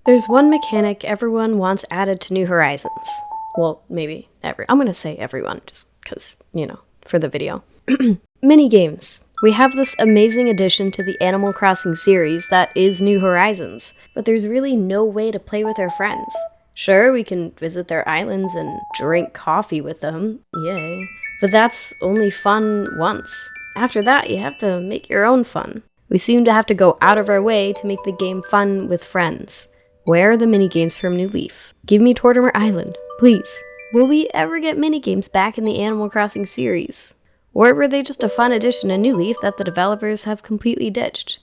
There's one mechanic everyone wants added to New Horizons. Well, maybe I'm gonna say everyone, just because, for the video. Minigames. We have this amazing addition to the Animal Crossing series that is New Horizons, but there's really no way to play with our friends. Sure, we can visit their islands and drink coffee with them, yay, but that's only fun once. After that, you have to make your own fun. We seem to have to go out of our way to make the game fun with friends. Where are the minigames from New Leaf? Give me Tortimer Island, please. Will we ever get minigames back in the Animal Crossing series? Or were they just a fun addition to New Leaf that the developers have completely ditched?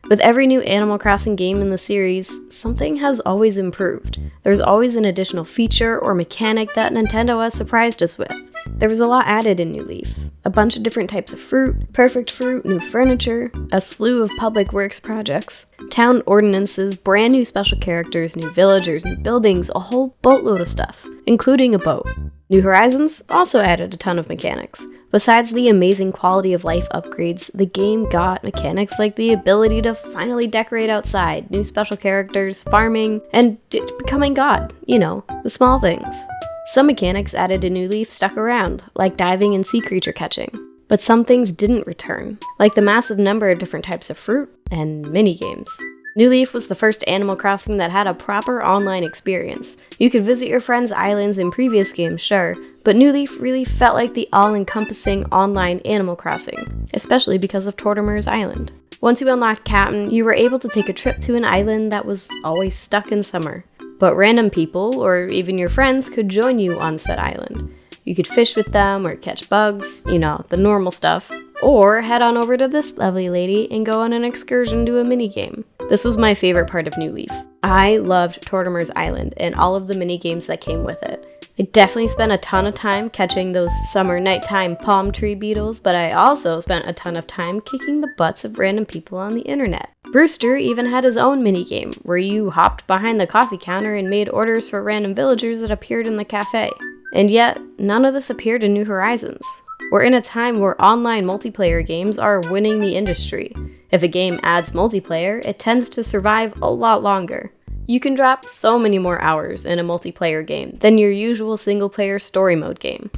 With every new Animal Crossing game in the series, something has always improved. There's always an additional feature or mechanic that Nintendo has surprised us with. There was a lot added in New Leaf. A bunch of different types of fruit, perfect fruit, new furniture, a slew of public works projects, town ordinances, brand new special characters, new villagers, new buildings, a whole boatload of stuff, including a boat. New Horizons also added a ton of mechanics. Besides the amazing quality of life upgrades, the game got mechanics like the ability to finally decorate outside, new special characters, farming, and becoming God. The small things. Some mechanics added to New Leaf stuck around, like diving and sea creature catching. But some things didn't return, like the massive number of different types of fruit and minigames. New Leaf was the first Animal Crossing that had a proper online experience. You could visit your friends' islands in previous games, sure, but New Leaf really felt like the all-encompassing online Animal Crossing, especially because of Tortimer's Island. Once you unlocked Captain, you were able to take a trip to an island that was always stuck in summer. But random people, or even your friends, could join you on said island. You could fish with them or catch bugs, the normal stuff, or head on over to this lovely lady and go on an excursion to a minigame. This was my favorite part of New Leaf. I loved Tortimer's Island and all of the minigames that came with it. I definitely spent a ton of time catching those summer nighttime palm tree beetles, but I also spent a ton of time kicking the butts of random people on the internet. Brewster even had his own minigame, where you hopped behind the coffee counter and made orders for random villagers that appeared in the cafe. And yet, none of this appeared in New Horizons. We're in a time where online multiplayer games are winning the industry. If a game adds multiplayer, it tends to survive a lot longer. You can drop so many more hours in a multiplayer game than your usual single-player story mode game.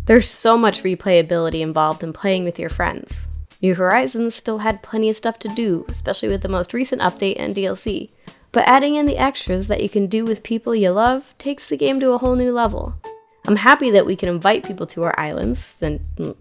There's so much replayability involved in playing with your friends. New Horizons still had plenty of stuff to do, especially with the most recent update and DLC, but adding in the extras that you can do with people you love takes the game to a whole new level. I'm happy that we can invite people to our islands and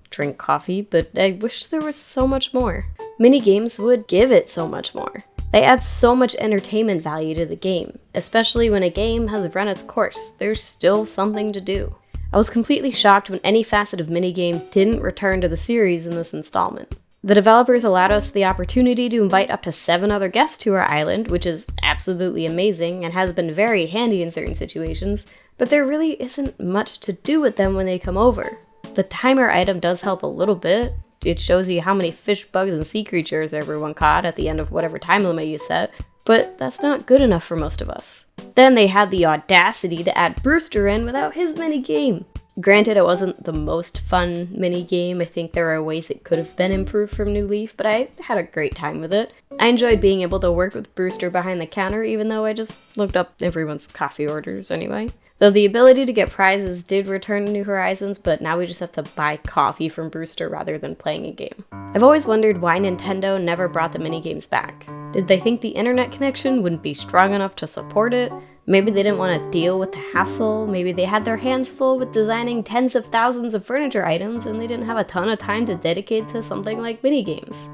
drink coffee, but I wish there was so much more. Minigames would give it so much more. They add so much entertainment value to the game, especially when a game has run its course. There's still something to do. I was completely shocked when any facet of minigame didn't return to the series in this installment. The developers allowed us the opportunity to invite up to 7 other guests to our island, which is absolutely amazing and has been very handy in certain situations, but there really isn't much to do with them when they come over. The timer item does help a little bit. It shows you how many fish, bugs, and sea creatures everyone caught at the end of whatever time limit you set, but that's not good enough for most of us. Then they had the audacity to add Brewster in without his minigame. Granted, it wasn't the most fun minigame. I think there are ways it could have been improved from New Leaf, but I had a great time with it. I enjoyed being able to work with Brewster behind the counter, even though I just looked up everyone's coffee orders anyway. Though the ability to get prizes did return to New Horizons, but now we just have to buy coffee from Brewster rather than playing a game. I've always wondered why Nintendo never brought the minigames back. Did they think the internet connection wouldn't be strong enough to support it? Maybe they didn't want to deal with the hassle. Maybe they had their hands full with designing tens of thousands of furniture items and they didn't have a ton of time to dedicate to something like minigames.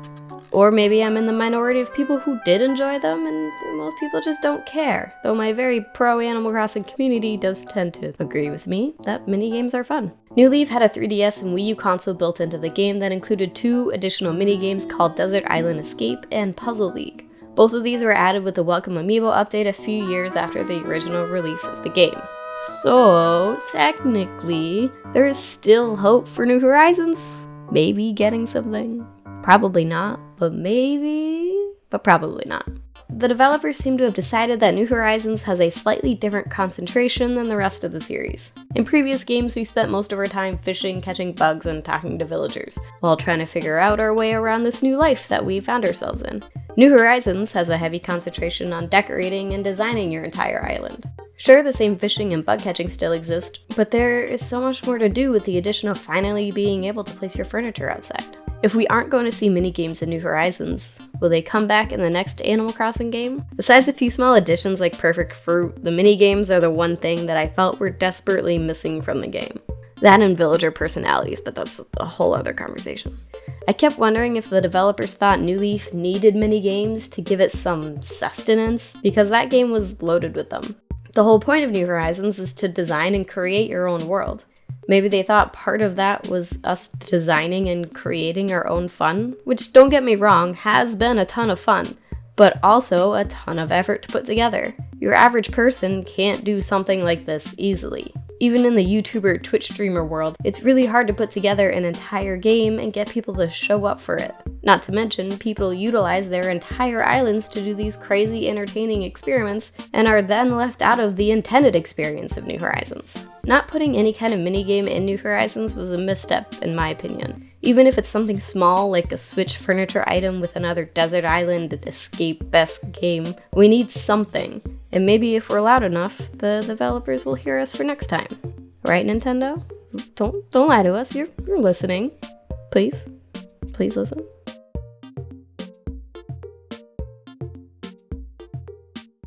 Or maybe I'm in the minority of people who did enjoy them and most people just don't care, though my very pro Animal Crossing community does tend to agree with me that minigames are fun. New Leaf had a 3DS and Wii U console built into the game that included 2 additional minigames called Desert Island Escape and Puzzle League. Both of these were added with the Welcome Amiibo update a few years after the original release of the game. So, technically, there is still hope for New Horizons. Maybe getting something. Probably not, but maybe, but probably not. the developers seem to have decided that New Horizons has a slightly different concentration than the rest of the series. In previous games, we spent most of our time fishing, catching bugs, and talking to villagers, while trying to figure out our way around this new life that we found ourselves in. New Horizons has a heavy concentration on decorating and designing your entire island. Sure, the same fishing and bug catching still exist, but there is so much more to do with the addition of finally being able to place your furniture outside. If we aren't going to see minigames in New Horizons, will they come back in the next Animal Crossing game? Besides a few small additions like Perfect Fruit, the minigames are the one thing that I felt were desperately missing from the game. That and villager personalities, but that's a whole other conversation. I kept wondering if the developers thought New Leaf needed minigames to give it some sustenance, because that game was loaded with them. The whole point of New Horizons is to design and create your own world. Maybe they thought part of that was us designing and creating our own fun, which, don't get me wrong, has been a ton of fun, but also a ton of effort to put together. Your average person can't do something like this easily. Even in the YouTuber, Twitch streamer world, it's really hard to put together an entire game and get people to show up for it. Not to mention, people utilize their entire islands to do these crazy entertaining experiments and are then left out of the intended experience of New Horizons. Not putting any kind of minigame in New Horizons was a misstep, in my opinion. Even if it's something small like a switch furniture item with another desert island escape-esque game, we need something. And maybe if we're loud enough, the developers will hear us for next time. Right, Nintendo? Don't lie to us. You're listening. Please listen.